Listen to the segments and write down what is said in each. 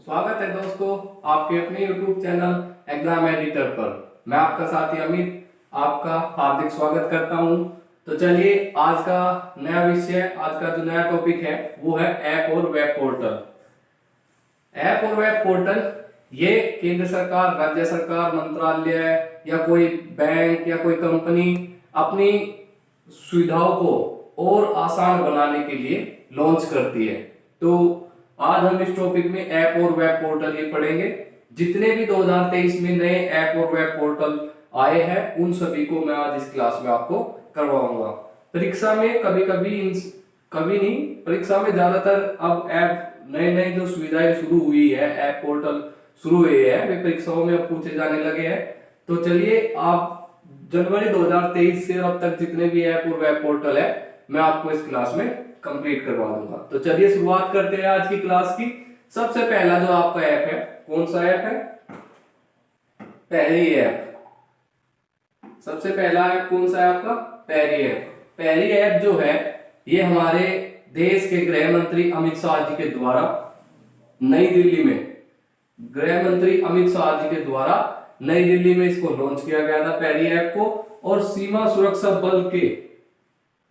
स्वागत है दोस्तों आपके अपने YouTube चैनल एग्जाम एडिटर पर। मैं आपका साथी अमित आपका हार्दिक स्वागत करता हूं। तो चलिए आज का नया विषय, आज का जो नया टॉपिक है वो है ऐप और वेब पोर्टल। ऐप और वेब पोर्टल ये केंद्र सरकार, राज्य सरकार, मंत्रालय या कोई बैंक या कोई कंपनी अपनी सुविधाओं को और आसान बनाने के लिए लॉन्च करती है। तो आज हम इस टॉपिक में ऐप और वेब पोर्टल ये पढ़ेंगे। जितने भी 2023 में नए ऐप और वेब पोर्टल आए हैं उन सभी को मैं आज इस क्लास में आपको करवाऊंगा। परीक्षा में कभी नहीं, परीक्षा में ज्यादातर अब ऐप नए नए जो सुविधाएं शुरू हुई है, ऐप पोर्टल शुरू हुए हैं, वे परीक्षाओं में अब पूछे जाने लगे हैं। तो चलिए आप जनवरी 2023 से अब तक जितने भी ऐप और वेब पोर्टल है मैं आपको इस क्लास में कंप्लीट करवा दूंगा। तो चलिए शुरुआत करते हैं आज की क्लास की। सबसे पहला जो आपका ऐप है, कौन सा ऐप है? पैरी ऐप। सबसे पहला ऐप कौन सा है आपका? पैरी ऐप। पैरी ऐप जो है ये हमारे देश के गृह मंत्री अमित शाह जी के द्वारा नई दिल्ली में, गृह मंत्री अमित शाह जी के द्वारा नई दिल्ली में इसको लॉन्च किया गया था पैरी ऐप को। और सीमा सुरक्षा बल के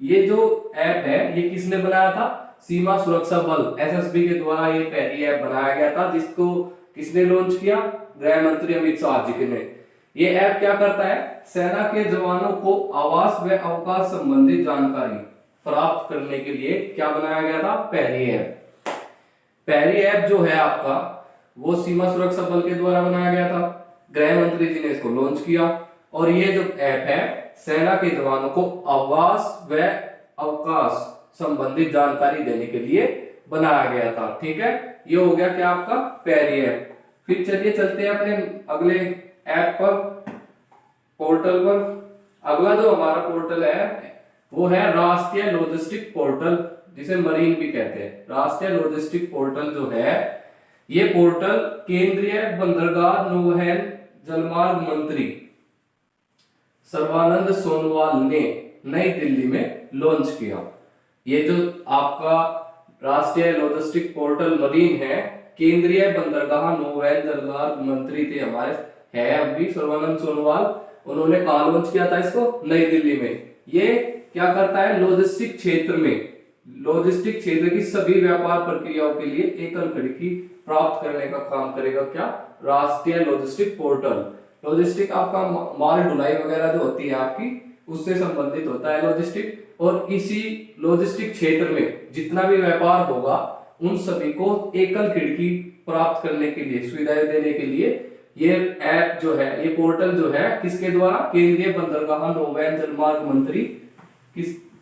ये जो ऐप है ये किसने बनाया था? सीमा सुरक्षा बल एसएसबी के द्वारा ये पैरी ऐप बनाया गया था, जिसको किसने लॉन्च किया? गृह मंत्री अमित शाह जी ने। ये ऐप क्या करता है? सेना के जवानों को आवास व अवकाश संबंधी जानकारी प्राप्त करने के लिए क्या बनाया गया था? पैरी ऐप। पैरी ऐप जो है आपका वो सीमा सुरक्षा बल के द्वारा बनाया गया था, गृह मंत्री जी ने इसको लॉन्च किया। और ये जो ऐप है सेना के जवानों को आवास व अवकाश संबंधी जानकारी देने के लिए बनाया गया था। ठीक है, ये हो गया क्या आपका? पैरी ऐप। फिर चलिए चलते हैं अपने अगले ऐप पर, पोर्टल पर। अगला जो हमारा पोर्टल है वो है राष्ट्रीय लॉजिस्टिक पोर्टल, जिसे मरीन भी कहते हैं। राष्ट्रीय लॉजिस्टिक पोर्टल जो है ये पोर्टल केंद्रीय बंदरगाह नौवहन जलमार्ग मंत्री सर्बानंद सोनोवाल ने नई दिल्ली में लॉन्च किया। ये जो आपका राष्ट्रीय लॉजिस्टिक पोर्टल मरीन है, केंद्रीय बंदरगाह नौवहन जलमार्ग मंत्री थे हमारे, है अभी सर्बानंद सोनोवाल। उन्होंने कहा लॉन्च किया था इसको? नई दिल्ली में। ये क्या करता है? लॉजिस्टिक क्षेत्र में, लॉजिस्टिक क्षेत्र की सभी व्यापार प्रक्रियाओं के लिए एकल खिड़की प्राप्त करने का काम करेगा। क्या? राष्ट्रीय लॉजिस्टिक पोर्टल। लॉजिस्टिक आपका माल ढुलाई वगैरह जो होती है आपकी, उससे संबंधित होता है लॉजिस्टिक। और इसी लॉजिस्टिक क्षेत्र में जितना भी व्यापार होगा उन सभी को एकल खिड़की प्राप्त करने के लिए, सुविधाएं देने के लिए ये ऐप जो है, ये पोर्टल जो है किसके द्वारा? केंद्रीय बंदरगाह नौवहन जलमार्ग मंत्री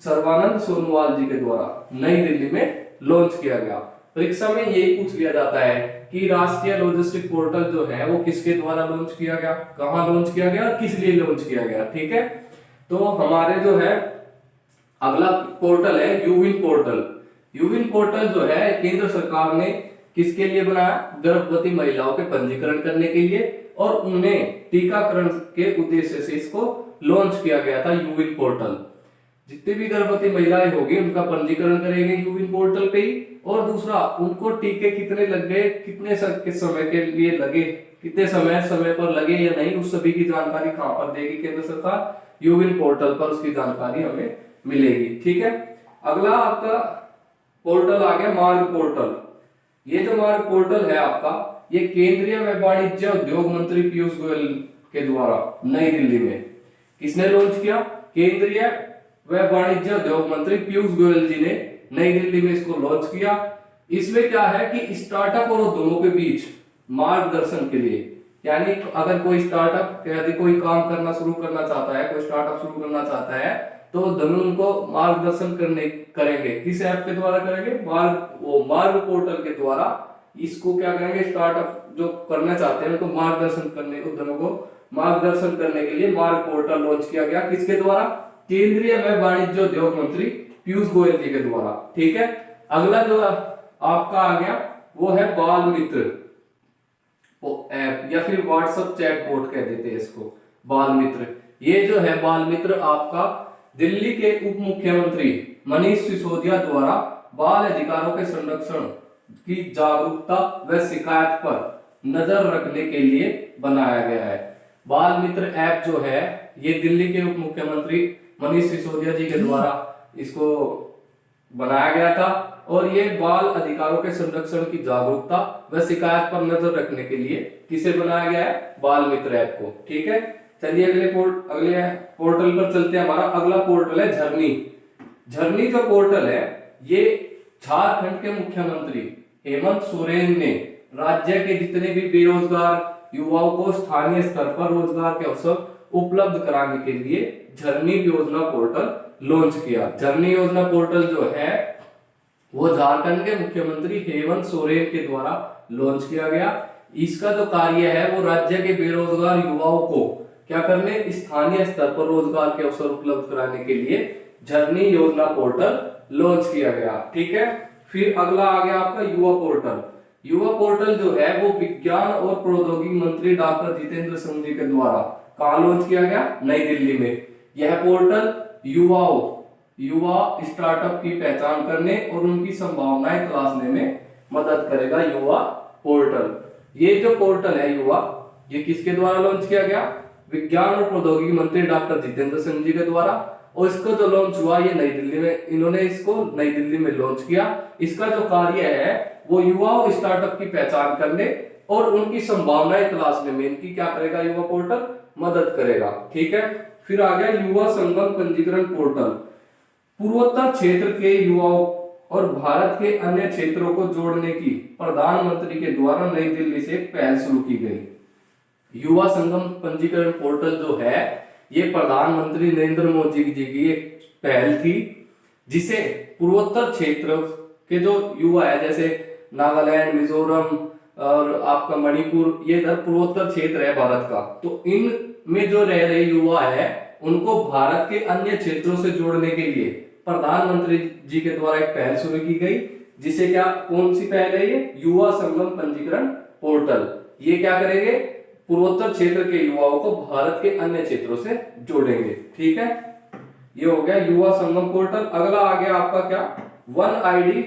सर्बानंद सोनोवाल जी के द्वारा नई दिल्ली में लॉन्च किया गया। परीक्षा में यही पूछ लिया जाता है कि राष्ट्रीय लॉजिस्टिक पोर्टल जो है वो किसके द्वारा लॉन्च किया गया, कहां लॉन्च किया गया, किस लिए लॉन्च किया गया। ठीक है, तो हमारे जो है अगला पोर्टल है यूविन पोर्टल। यूविन पोर्टल जो है केंद्र सरकार ने किसके लिए बनाया? गर्भवती महिलाओं के पंजीकरण करने के लिए और उन्हें टीकाकरण के उद्देश्य से इसको लॉन्च किया गया था यूविन पोर्टल। जितनी भी गर्भवती महिलाएं होगी उनका पंजीकरण करेंगे यूविन पोर्टल पे ही। और दूसरा, उनको टीके कितने लग गए, कितने समय के लिए लगे, कितने समय पर लगे या नहीं, उस सभी की जानकारी कहां पर देगी केंद्र सरकार? यूविन पोर्टल पर उसकी जानकारी हमें मिलेगी। ठीक है, अगला आपका पोर्टल आ गया मार्ग पोर्टल। ये जो मार्ग पोर्टल है आपका, ये केंद्रीय वाणिज्य उद्योग मंत्री पीयूष गोयल के द्वारा नई दिल्ली में किसने लॉन्च किया? केंद्रीय वाणिज्य उद्योग मंत्री पीयूष गोयल जी ने नई दिल्ली में इसको लॉन्च किया। इसमें क्या है कि स्टार्टअप और उद्यमों के बीच मार्गदर्शन के लिए, यानी अगर कोई स्टार्टअप यदि कोई काम करना शुरू करना चाहता है, कोई स्टार्टअप शुरू करना चाहता है, तो उद्यमी उनको मार्गदर्शन करेंगे। किस ऐप के द्वारा करेंगे? मार्ग पोर्टल के द्वारा इसको क्या करेंगे? स्टार्टअप जो करना चाहते हैं उनको मार्गदर्शन करने, उद्यमों को मार्गदर्शन करने के लिए मार्ग पोर्टल लॉन्च किया गया। किसके द्वारा? केंद्रीय वाणिज्य उद्योग मंत्री पीयूष गोयल जी के द्वारा। ठीक है, अगला जो आपका आ गया वो है बाल मित्र ऐप, या फिर व्हाट्सएप चैटबॉट कह देते हैं इसको, बाल मित्र। ये जो है बाल मित्र आपका दिल्ली के उप मुख्यमंत्री मनीष सिसोदिया द्वारा बाल अधिकारों के संरक्षण की जागरूकता व शिकायत पर नजर रखने के लिए बनाया गया है। बाल मित्र ऐप जो है ये दिल्ली के उप मुख्यमंत्री मनीष सिसोदिया जी के द्वारा इसको बनाया गया था और ये बाल अधिकारों के संरक्षण की जागरूकता व शिकायत पर नजर रखने के लिए किसे बनाया गया है, बाल मित्र ऐप को। ठीक है, चलिए अगले पोर्टल पर चलते हैं। हमारा अगला पोर्टल है झरनी। झरनी जो पोर्टल है ये झारखंड के मुख्यमंत्री हेमंत सोरेन ने राज्य के जितने भी बेरोजगार युवाओं को स्थानीय स्तर पर रोजगार के अवसर उपलब्ध कराने के लिए झरनी योजना पोर्टल लॉन्च किया। झरनी योजना पोर्टल जो है वो झारखंड के मुख्यमंत्री हेमंत सोरेन के द्वारा लॉन्च किया गया। इसका जो कार्य है वो राज्य के बेरोजगार युवाओं को क्या करने, स्थानीय स्तर पर रोजगार के अवसर उपलब्ध कराने के लिए झरनी योजना पोर्टल लॉन्च किया गया। ठीक है, फिर अगला आ गया आपका युवा पोर्टल। युवा पोर्टल जो है वो विज्ञान और प्रौद्योगिकी मंत्री डॉक्टर जितेंद्र सिंह जी के द्वारा कहाँ लॉन्च किया गया, नई दिल्ली में। यह पोर्टल युवा स्टार्टअप की पहचान करने और उनकी संभावनाएं तलाशने में मदद करेगा। युवा पोर्टल, ये जो पोर्टल है युवा, ये किसके द्वारा लॉन्च किया गया, विज्ञान और प्रौद्योगिकी मंत्री डॉक्टर जितेंद्र सिंह जी के द्वारा। और इसका जो लॉन्च हुआ ये नई दिल्ली में, इन्होंने इसको नई दिल्ली में लॉन्च किया। इसका जो कार्य है वो युवाओं स्टार्टअप की पहचान करने और उनकी संभावनाएं तलाशने में इनकी क्या करेगा, युवा पोर्टल मदद करेगा। ठीक है, फिर आ गया युवा संगम पंजीकरण पोर्टल। पूर्वोत्तर क्षेत्र के युवाओं और भारत के अन्य क्षेत्रों को जोड़ने की प्रधानमंत्री के द्वारा नई दिल्ली से एक पहल शुरू की गई। युवा संगम पंजीकरण पोर्टल जो है ये प्रधानमंत्री नरेंद्र मोदी जी की एक पहल थी, जिसे पूर्वोत्तर क्षेत्र के जो युवा है, जैसे नागालैंड, मिजोरम और आपका मणिपुर, ये इधर पूर्वोत्तर क्षेत्र है भारत का, तो इन में जो रह रहे युवा है उनको भारत के अन्य क्षेत्रों से जोड़ने के लिए प्रधानमंत्री जी के द्वारा एक पहल शुरू की गई, जिसे क्या, कौन सी पहल है ये, युवा संगम पंजीकरण पोर्टल। ये क्या करेंगे, पूर्वोत्तर क्षेत्र के युवाओं को भारत के अन्य क्षेत्रों से जोड़ेंगे। ठीक है, ये हो गया युवा संगम पोर्टल। अगला आ गया आपका क्या, one ID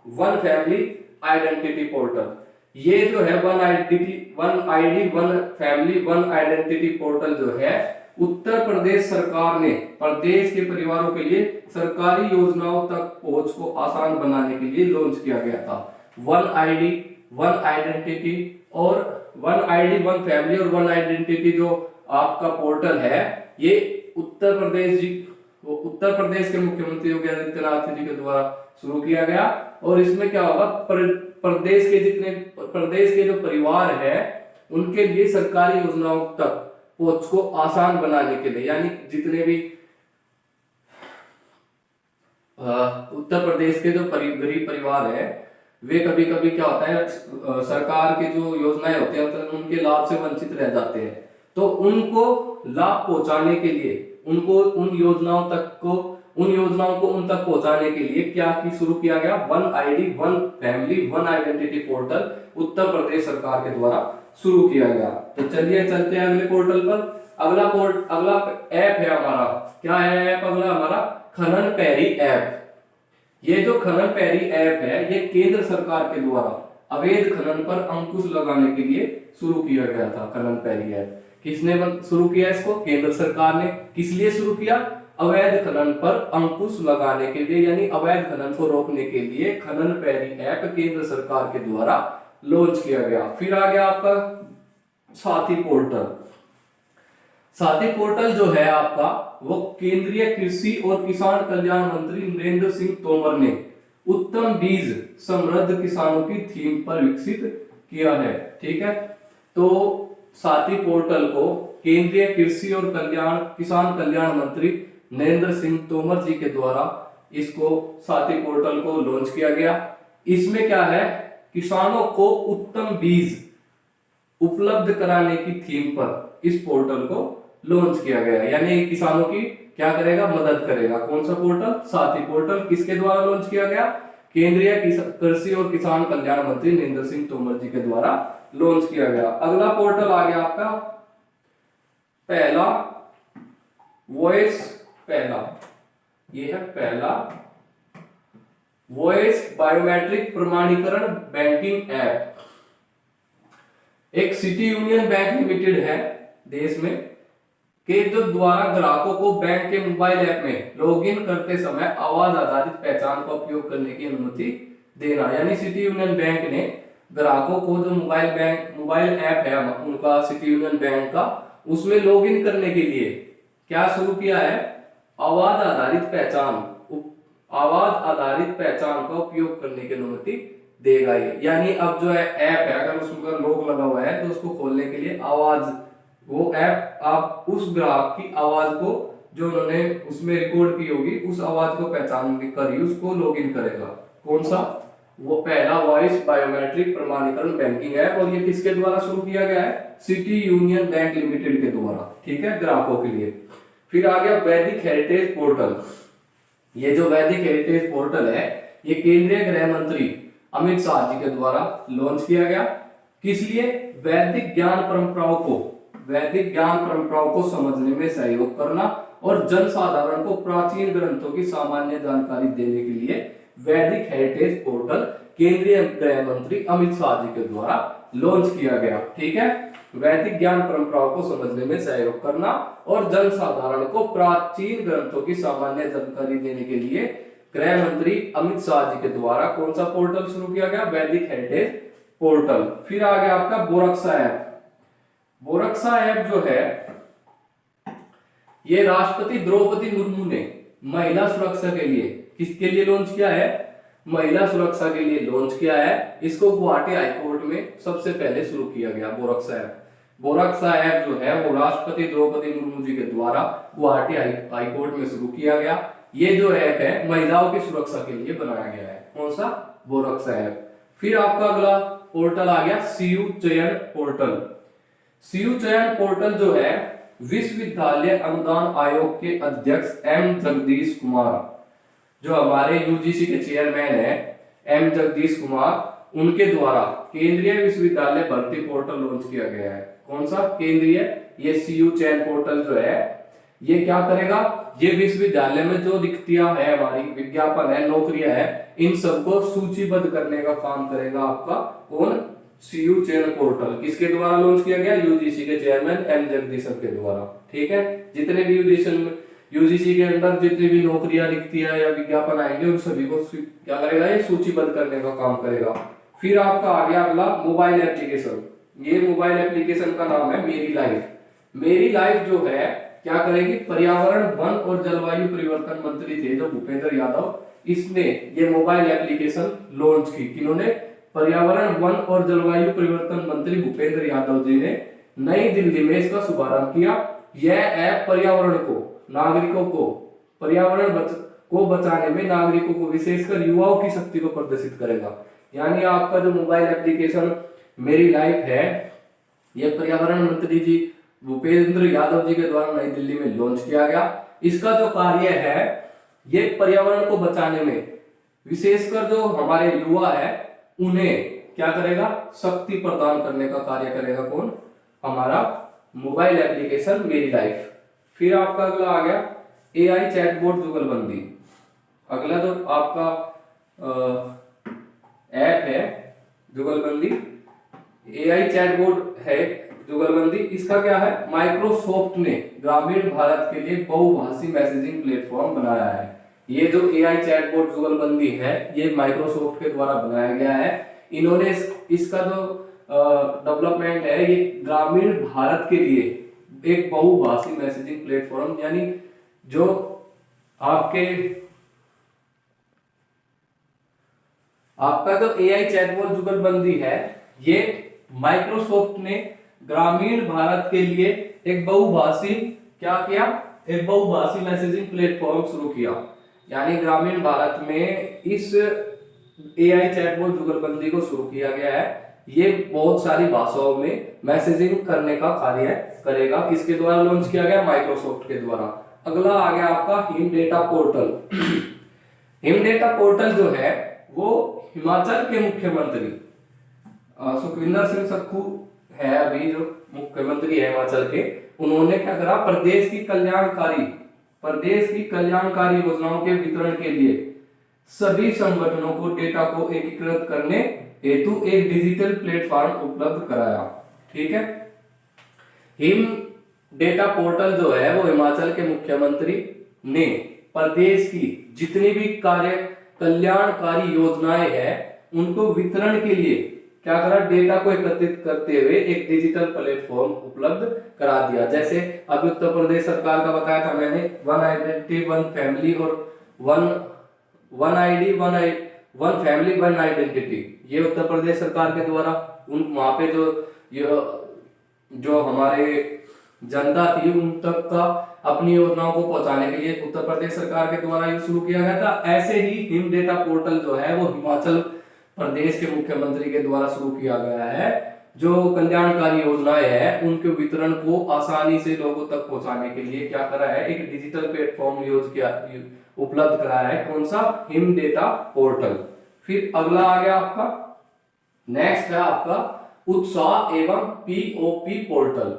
one family identity portal. ये जो है one ID one family one identity portal जो है उत्तर प्रदेश सरकार ने प्रदेश के परिवारों के लिए सरकारी योजनाओं तक पहुंच को आसान बनाने के लिए लॉन्च किया गया था। वन आईडी वन आइडेंटिटी और वन आईडी वन फैमिली और वन आइडेंटिटी जो आपका पोर्टल है ये उत्तर प्रदेश के मुख्यमंत्री योगी आदित्यनाथ जी के द्वारा शुरू किया गया। और इसमें क्या होगा, प्रदेश के जो परिवार है उनके लिए सरकारी योजनाओं तक पहुंच को आसान बनाने के लिए, यानी जितने भी उत्तर प्रदेश के जो गरीब परिवार है वे कभी कभी क्या होता है, सरकार के जो योजनाएं होती हैं तो उनके लाभ से वंचित रह जाते हैं, तो उनको लाभ पहुंचाने के लिए उनको उन योजनाओं को उन तक पहुंचाने के लिए क्या शुरू किया गया, one ID one family one identity portal Uttar Pradesh सरकार के द्वारा शुरू किया गया। तो चलिए चलते हैं अगले पोर्टल पर। अगला ऐप है हमारा, क्या है ऐप अगला हमारा, खनन पैरी ऐप। ये जो खनन पैरी ऐप है ये केंद्र सरकार के द्वारा अवैध खनन पर अंकुश लगाने के लिए शुरू किया गया था। खनन पैरी ऐप किसने शुरू किया इसको, केंद्र सरकार ने। किस लिए शुरू किया, अवैध खनन पर अंकुश लगाने के लिए, यानी अवैध खनन को रोकने के लिए खनन पैरी ऐप केंद्र सरकार के द्वारा लॉन्च किया गया। फिर आ गया आपका साथी पोर्टल। साथी पोर्टल जो है आपका वो केंद्रीय कृषि और किसान कल्याण मंत्री नरेंद्र सिंह तोमर ने उत्तम बीज समृद्ध किसानों की थीम पर विकसित किया है। ठीक है, तो साथी पोर्टल को केंद्रीय कृषि और किसान कल्याण मंत्री नरेंद्र सिंह तोमर जी के द्वारा इसको साथी पोर्टल को लॉन्च किया गया। इसमें क्या है, किसानों को उत्तम बीज उपलब्ध कराने की थीम पर इस पोर्टल को लॉन्च किया गया, यानी किसानों की क्या करेगा, मदद करेगा। कौन सा पोर्टल, साथी पोर्टल। किसके द्वारा लॉन्च किया गया, केंद्रीय कृषि और किसान कल्याण मंत्री नरेंद्र सिंह तोमर जी के द्वारा लॉन्च किया गया। अगला पोर्टल आ गया आपका पहला वॉइस पहला। ये है पहला वॉइस बायोमेट्रिक प्रमाणीकरण बैंकिंग ऐप। एक सिटी यूनियन बैंक लिमिटेड है देश में के जो द्वारा ग्राहकों को बैंक के मोबाइल ऐप में लॉगिन करते समय आवाज आधारित पहचान का उपयोग करने की अनुमति देना। यानी सिटी यूनियन बैंक ने ग्राहकों को जो मोबाइल ऐप है उनका सिटी यूनियन बैंक का, उसमें लॉगिन करने के लिए क्या शुरू किया है, आवाज आधारित पहचान का उपयोग करने की अनुमति देगा ये। यानी अब जो है ऐप है, अगर उसमें लॉक लगा हुआ है तो उसको खोलने के लिए वो ऐप आप उस ग्राहक की आवाज को जो उन्होंने उसमें रिकॉर्ड की होगी उस आवाज को पहचान कर ही उसको लॉगिन करेगा। कौन सा? वो पहला वॉइस बायोमेट्रिक प्रमाणीकरण बैंकिंग है, और ये किसके द्वारा शुरू किया गया है? सिटी यूनियन बैंक लिमिटेड के द्वारा, ठीक है, ग्राहकों के लिए। फिर आ गया वैदिक हेरिटेज पोर्टल। ये जो वैदिक हेरिटेज पोर्टल है ये केंद्रीय गृह मंत्री अमित शाह जी के द्वारा लॉन्च किया गया। किस लिए? वैदिक ज्ञान परंपराओं को समझने में सहयोग करना और जनसाधारण को प्राचीन ग्रंथों की सामान्य जानकारी देने के लिए वैदिक हेरिटेज पोर्टल केंद्रीय गृह मंत्री अमित शाह जी के द्वारा लॉन्च किया गया। ठीक है, वैदिक ज्ञान परंपराओं को समझने में सहयोग करना और जनसाधारण को प्राचीन ग्रंथों की सामान्य जानकारी देने के लिए गृह मंत्री अमित शाह जी के द्वारा कौन सा पोर्टल शुरू किया गया? वैदिक हेरिटेज पोर्टल। फिर आ गया आपका बोरक्सा ऐप। बोरक्सा ऐप जो है ये राष्ट्रपति द्रौपदी मुर्मू ने महिला सुरक्षा के लिए, किसके लिए लॉन्च किया है? महिला सुरक्षा के लिए लॉन्च किया है। इसको गुवाहाटी हाईकोर्ट में सबसे पहले शुरू किया गया बोरक्सा ऐप। बोरक्सा ऐप जो है वो राष्ट्रपति द्रौपदी मुर्मू जी के द्वारा गुवाहाटी हाईकोर्ट में शुरू किया गया। ये जो ऐप है महिलाओं की सुरक्षा के लिए बनाया गया है। कौन सा? बोरक्सा ऐप। फिर आपका अगला पोर्टल आ गया सीयू चयन पोर्टल। सीयू चयन पोर्टल जो है विश्वविद्यालय अनुदान आयोग के अध्यक्ष एम जगदीश कुमार, जो हमारे यूजीसी के चेयरमैन है एम जगदीश कुमार, उनके द्वारा केंद्रीय विश्वविद्यालय भर्ती पोर्टल लॉन्च किया गया है। कौन सा? केंद्रीय। ये सीयू चयन पोर्टल जो है ये क्या करेगा? ये विश्वविद्यालय में जो रिक्तियां है, हमारी विज्ञापन है, नौकरियां है, इन सबको सूचीबद्ध करने का काम करेगा आपका कौन? सीयू चयन पोर्टल। किसके द्वारा लॉन्च किया गया? यूजीसी के चेयरमैन एम जगदीश के द्वारा। ठीक है, जितने भी यूजीसी के अंदर जितनी भी नौकरियां, रिक्तियां या विज्ञापन आएंगे उन सभी को क्या करेगा? ये सूचीबद्ध करने का काम करेगा। फिर आपका आ गया अगला मोबाइल एप्लीकेशन। ये मोबाइल एप्लीकेशन का नाम है मेरी लाइफ। मेरी लाइफ जो है क्या करेगी? पर्यावरण, वन और जलवायु परिवर्तन मंत्री थे जो भूपेंद्र यादव, इसने ये मोबाइल एप्लीकेशन लॉन्च की। किन्होंने? पर्यावरण, वन और जलवायु परिवर्तन मंत्री भूपेंद्र यादव जी ने नई दिल्ली में इसका शुभारंभ किया। यह ऐप पर्यावरण को, नागरिकों को, पर्यावरण को बचाने में नागरिकों को, विशेषकर युवाओं की शक्ति को प्रदर्शित करेगा। यानी आपका जो मोबाइल एप्लीकेशन मेरी लाइफ है यह पर्यावरण मंत्री जी भूपेंद्र यादव जी के द्वारा नई दिल्ली में लॉन्च किया गया। इसका जो कार्य है ये पर्यावरण को बचाने में, विशेषकर जो हमारे युवा है उन्हें क्या करेगा? शक्ति प्रदान करने का कार्य करेगा। कौन? हमारा मोबाइल एप्लीकेशन मेरी लाइफ। फिर आपका अगला आ गया एआई चैटबॉट जुगलबंदी। अगला जो आपका ऐप है जुगलबंदी, एआई चैटबॉट है जुगलबंदी। इसका क्या है? माइक्रोसॉफ्ट ने ग्रामीण भारत के लिए बहुभाषी मैसेजिंग प्लेटफॉर्म बनाया है। ये जो एआई चैटबॉट जुगलबंदी है ये माइक्रोसॉफ्ट के द्वारा बनाया गया है। इन्होंने इसका जो डेवलपमेंट है ये ग्रामीण भारत के लिए एक बहुभाषी मैसेजिंग प्लेटफॉर्म, यानी जो आपका जो एआई चैटबॉट जुगलबंदी है ये माइक्रोसॉफ्ट ने ग्रामीण भारत के लिए एक बहुभाषी क्या किया? एक बहुभाषी मैसेजिंग प्लेटफॉर्म शुरू किया। यानी ग्रामीण भारत में इस एआई चैटबॉट जुगलबंदी को शुरू किया गया है। ये बहुत सारी भाषाओं में मैसेजिंग करने का कार्य करेगा। किसके द्वारा लॉन्च किया गया? माइक्रोसॉफ्ट के द्वारा। अगला आ गया आपका him data portal. Him data portal जो है वो हिमाचल के मुख्यमंत्री सुखविंदर सिंह सुक्खू है, अभी जो मुख्यमंत्री है हिमाचल के, उन्होंने क्या करा? प्रदेश की कल्याणकारी योजनाओं के वितरण के लिए सभी संगठनों को डेटा को एकीकृत करने हेतु एक डिजिटल प्लेटफॉर्म उपलब्ध कराया। ठीक है, हिम डेटा पोर्टल जो है वो हिमाचल के मुख्यमंत्री ने प्रदेश की जितनी भी कार्य कल्याणकारी योजनाएं हैं उनको वितरण के लिए क्या करा, डेटा को एकत्रित करते हुए एक डिजिटल प्लेटफॉर्म उपलब्ध करा दिया। जैसे अभी उत्तर प्रदेश सरकार का बताया था मैंने, वन आइडेंटिटी वन फैमिली और one ID one family one identity, ये उत्तर प्रदेश सरकार के द्वारा उन वहां पे जो हमारे जनता थी उन तक का अपनी योजनाओं को पहुंचाने के लिए उत्तर प्रदेश सरकार के द्वारा ये शुरू किया गया था। ऐसे ही हिम डेटा पोर्टल जो है वो हिमाचल प्रदेश के मुख्यमंत्री के द्वारा शुरू किया गया है। जो कल्याणकारी योजनाएं हैं उनके वितरण को आसानी से लोगों तक पहुंचाने के लिए क्या करा है, एक डिजिटल प्लेटफॉर्म उपलब्ध कराया है। कौन सा? Him data portal. फिर अगला आ गया आपका, नेक्स्ट है आपका उत्साह एवं पीओपी पोर्टल।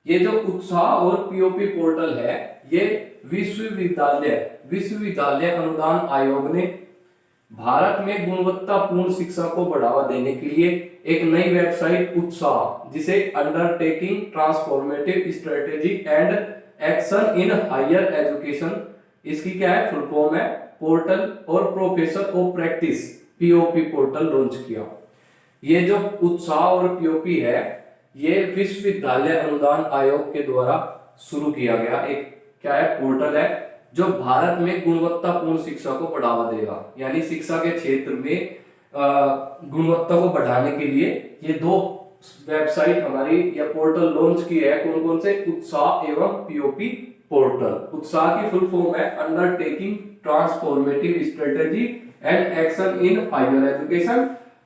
ये जो उत्साह और पीओपी पोर्टल है ये विश्वविद्यालय अनुदान आयोग ने भारत में गुणवत्तापूर्ण शिक्षा को बढ़ावा देने के लिए एक नई वेबसाइट उत्साह, जिसे undertaking transformative strategy and action in higher education, इसकी क्या है फुल फॉर्म है, पोर्टल और professor of practice POP portal launch किया। ये जो उत्साह और पीओपी है ये विश्वविद्यालय अनुदान आयोग के द्वारा शुरू किया गया एक क्या है पोर्टल है जो भारत में गुणवत्तापूर्ण शिक्षा को बढ़ावा देगा। यानी शिक्षा के क्षेत्र में गुणवत्ता को बढ़ाने के लिए ये दो वेबसाइट हमारी या पोर्टल लॉन्च की है। कौन कौन से? उत्साह एवं पीओपी पोर्टल। उत्साह की फुल फॉर्म है undertaking transformative strategy and action in higher education,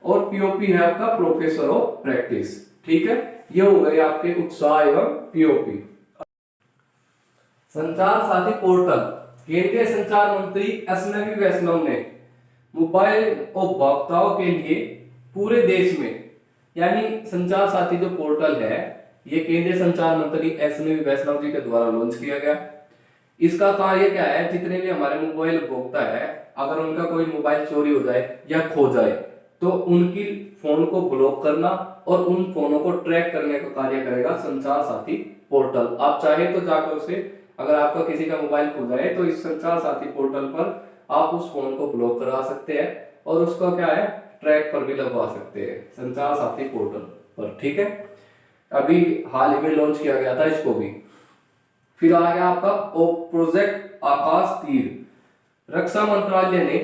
और पीओपी है आपका प्रोफेसर ऑफ प्रैक्टिस। ठीक है, ये हो गए आपके उत्साह एवं पीओपी। संचार साथी पोर्टल। केंद्रीय संचार मंत्री अश्विनी वैष्णव ने मोबाइल उपभोक्ताओं के लिए पूरे देश में, यानी संचार साथी जो पोर्टल है ये केंद्रीय संचार मंत्री अश्विनी वैष्णव जी के द्वारा लॉन्च किया गया। इसका कार्य क्या है, जितने भी हमारे मोबाइल उपभोक्ता है अगर उनका कोई मोबाइल चोरी हो जाए या खो जाए तो उनकी फोन को ब्लॉक करना और उन फोनों को ट्रैक करने का कार्य करेगा संचार साथी पोर्टल। आप चाहे तो जाकर उसे, अगर आपका किसी का मोबाइल खो जाए तो इस संचार साथी पोर्टल पर आप उस फोन को ब्लॉक करा सकते हैं और उसका क्या है ट्रैक पर भी लगवा सकते हैं संचार साथी पोर्टल पर। ठीक है, अभी हाल ही में लॉन्च किया गया था इसको भी। फिर आ गया आपका प्रोजेक्ट आकाश तीर। रक्षा मंत्रालय ने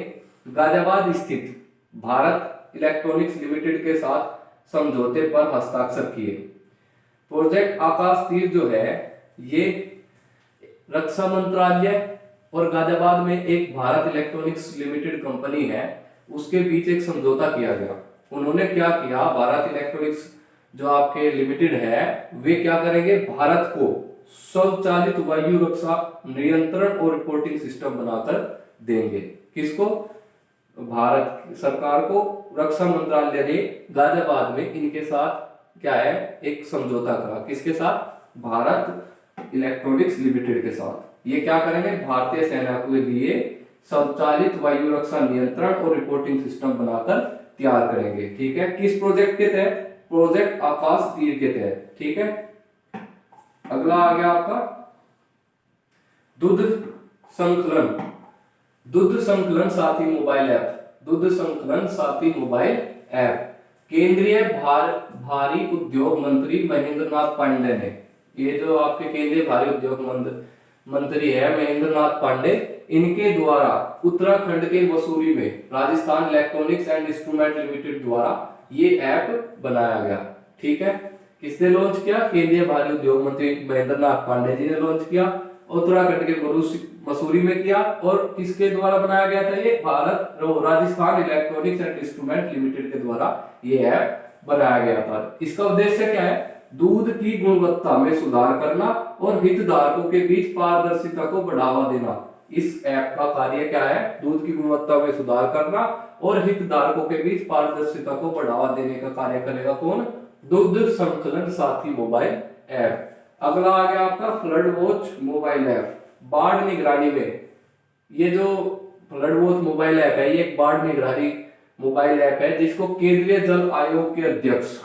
गाजियाबाद स्थित भारत इलेक्ट्रॉनिक्स लिमिटेड के साथ समझौते पर हस्ताक्षर किए। प्रोजेक्ट आकाश तीर जो है ये रक्षा मंत्रालय और गाजियाबाद में एक भारत इलेक्ट्रॉनिक्स लिमिटेड कंपनी है उसके बीच एक समझौता किया गया। उन्होंने क्या किया, भारत इलेक्ट्रॉनिक्स जो आपके लिमिटेड है वे क्या करेंगे, भारत को स्वचालित वायु रक्षा नियंत्रण और रिपोर्टिंग सिस्टम बनाकर देंगे। किसको? भारत सरकार को रक्षा मंत्रालय ने गाजियाबाद में इनके साथ क्या है एक समझौता करा। किसके साथ? भारत इलेक्ट्रॉनिक्स लिमिटेड के साथ। ये क्या करेंगे, भारतीय सेना के लिए स्वचालित वायु रक्षा नियंत्रण और रिपोर्टिंग सिस्टम बनाकर तैयार करेंगे। ठीक है, किस प्रोजेक्ट के तहत? प्रोजेक्ट आकाश तीर के तहत। ठीक है, अगला आ गया आपका दूध संकलन। दूध संकलन साथी मोबाइल ऐप। दूध संकलन साथी मोबाइल ऐप केंद्रीय भारी उद्योग मंत्री महेंद्र नाथ पांडे ने, ये जो आपके केंद्रीय भारी उद्योग मंत्री है महेंद्र नाथ पांडे, इनके द्वारा उत्तराखंड के मसूरी में Rajasthan electronics and instrument limited द्वारा ये ऐप बनाया गया। ठीक है, किसने लॉन्च किया? केंद्रीय भारी उद्योग मंत्री महेंद्र नाथ पांडे जी ने लॉन्च किया, उत्तराखंड के मसूरी में किया। और किसके द्वारा बनाया गया था? ये Rajasthan electronics and instrument limited के द्वारा ये ऐप बनाया गया था। इसका उद्देश्य क्या है? दूध की गुणवत्ता में सुधार करना और हितधारकों के बीच पारदर्शिता को बढ़ावा देना। इस ऐप का कार्य क्या है? दूध की गुणवत्ता में सुधार करना और हितधारकों के बीच पारदर्शिता को बढ़ावा देने का कार्य करेगा कौन? दूध संकलन साथी मोबाइल ऐप। अगला आ गया आपका फ्लड वॉच मोबाइल ऐप। बाढ़ निगरानी में ये जो फ्लड वॉच मोबाइल ऐप है, ये एक बाढ़ निगरानी मोबाइल ऐप है जिसको केंद्रीय जल आयोग के अध्यक्ष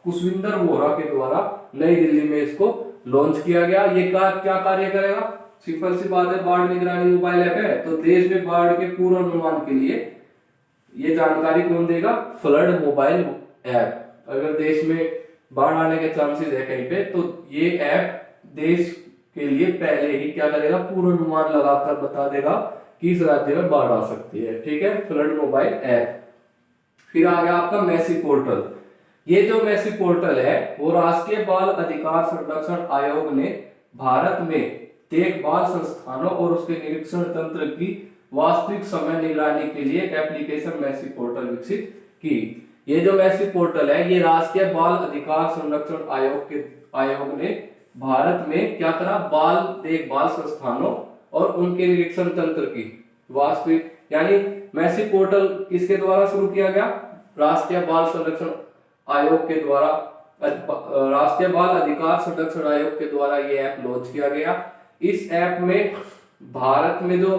कुशविंदर वोरा के द्वारा नई दिल्ली में इसको लॉन्च किया गया। ये क्या कार्य करेगा? सिंपल सी बात है, बाढ़ निगरानी मोबाइल ऐप है तो देश में बाढ़ के पूर्वानुमान के लिए ये जानकारी कौन देगा? Flood mobile app. अगर देश में बाढ़ आने के चांसेस है कहीं पे तो ये ऐप देश के लिए पहले ही क्या करेगा? पूर्वानुमान लगाकर बता देगा कि इस राज्य में बाढ़ आ सकती है। ठीक है, फ्लड मोबाइल ऐप। फिर आ गया आपका मैसी पोर्टल। ये जो मैसी पोर्टल है वो राष्ट्रीय बाल अधिकार संरक्षण आयोग ने भारत में देखभाल संस्थानों और उसके निरीक्षण तंत्र की वास्तविक समय निगरानी के लिए एप्लीकेशन मैसी पोर्टल विकसित की। ये जो मैसी पोर्टल है ये राष्ट्रीय बाल अधिकार संरक्षण आयोग ने भारत में क्या करा? बाल देखभाल संस्थानों और उनके निरीक्षण तंत्र की वास्तविक, यानी मैसी पोर्टल किसके द्वारा शुरू किया गया? राष्ट्रीय बाल संरक्षण आयोग के द्वारा, राष्ट्रीय बाल अधिकार संरक्षण आयोग के द्वारा ये ऐप लॉन्च किया गया। इस ऐप में भारत में जो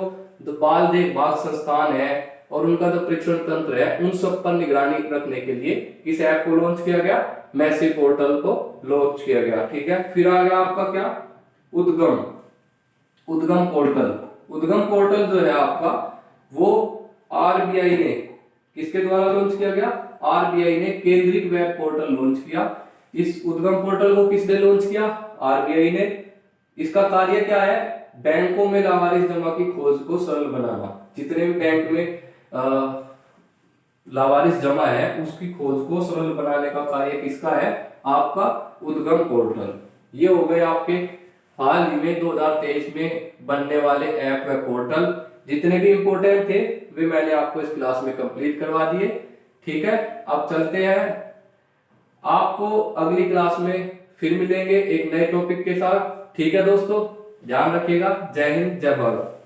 बाल देखभाल संस्थान है और उनका जो परीक्षण तंत्र है उन सब पर निगरानी रखने के लिए इस ऐप को लॉन्च किया गया, मैसी पोर्टल को लॉन्च किया गया। ठीक है, फिर आ गया आपका क्या? उद्गम पोर्टल जो है आपका वो आरबीआई ने किसके द्वारा लॉन्च किया गया? आरबीआई ने केंद्रीय वेब पोर्टल लॉन्च किया। इस उद्गम पोर्टल को किसने लॉन्च किया? आरबीआई ने। इसका कार्य क्या है? बैंकों में लावारिस जमा की खोज को सरल बनाना। जितने भी बैंक में लावारिस जमा है उसकी खोज को सरल बनाने का कार्य किसका है? आपका उद्गम पोर्टल। ये हो गए आपके हाल ही में 2023 में बनने वाले ऐप व पोर्टल। जितने भी इंपोर्टेंट थे वे मैंने आपको इस क्लास में कंप्लीट करवा दिए। ठीक है, अब चलते हैं, आपको अगली क्लास में फिर मिलेंगे एक नए टॉपिक के साथ। ठीक है दोस्तों, ध्यान रखिएगा। जय हिंद, जय भारत।